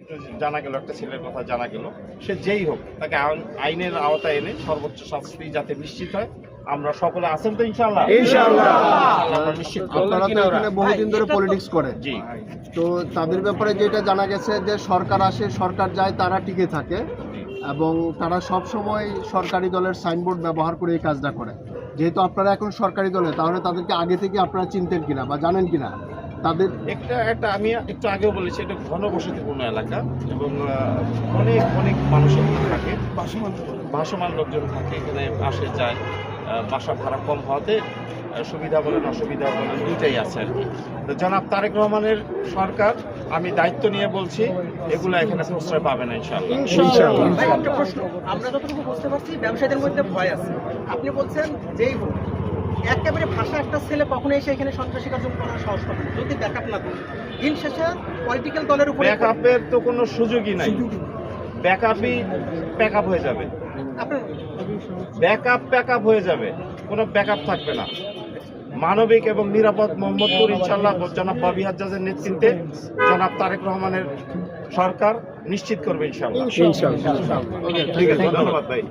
একটু জানা গেল, একটা ছেলের কথা জানা গেল, সে যেই হোক তাকে আইনের আওতায় এনে সর্বোচ্চ শাস্তি যাতে নিশ্চিত হয়। আমরা সকলে আছেন তো ইনশাআল্লাহ? ইনশাআল্লাহ। আমরা নিশ্চিত করব। আপনারা তো এখানে বহুদিন ধরে পলিটিক্স করে, জি, তো তাদের ব্যাপারে যেটা জানা গেছে যে সরকার আসে সরকার যায় তারা টিকে থাকে এবং তারা সব সময় সরকারি দলের সাইনবোর্ড ব্যবহার করে এই কাজটা করে। যেহেতু আপনারা এখন সরকারি দলে, তাহলে তাদেরকে আগে থেকে আপনারা চিনতেন কিনা বা জানেন কিনা তাদের? একটা আমি একটু আগেও বলেছি, এটা ঘনবসতিপূর্ণ এলাকা এবং অনেক অনেক মানুষ এখানে থাকে, ভাসমান লোকজন থাকে এখানে, আসে যায়। বাসা ভাড়া কম হওয়াতে সুবিধা বলেন অসুবিধা বলেন দুইটাই আছে আর কি। তো জনাব তারেক রহমানের সরকার, আমি দায়িত্ব নিয়ে বলছি, এগুলো এখানে প্রশ্রয় পাবে না ইনশাআল্লাহ। ভাই, একটা প্রশ্ন, আমরা যতটুকু বুঝতে পারছি ব্যবসায়ীদের মধ্যে ভয় আছে। আপনি বলছেন যেই হোক একেবারে ভাষা একটা ছেলে কখনো এসে এখানে সন্ত্রাসী কার্যক্রম করার সাহস পাবে না যদি ব্যাকআপ না থাকে। দিন শেষে পলিটিক্যাল দলের উপরে ব্যাকআপের তো কোনো সুযোগই নাই, ব্যাকআপই প্যাকআপ হয়ে যাবে, আপনার ব্যাকআপ হয়ে যাবে, কোনো ব্যাকআপ থাকবে না। মানবিক এবং নিরাপদ মোহাম্মদপুর ইনশাআল্লাহ জনাব ববি হাজ্জাজের নেতৃত্বে জনাব তারেক রহমানের সরকার নিশ্চিত করবে ইনশাআল্লাহ। ইনশাআল্লাহ। ঠিক আছে, ধন্যবাদ ভাই।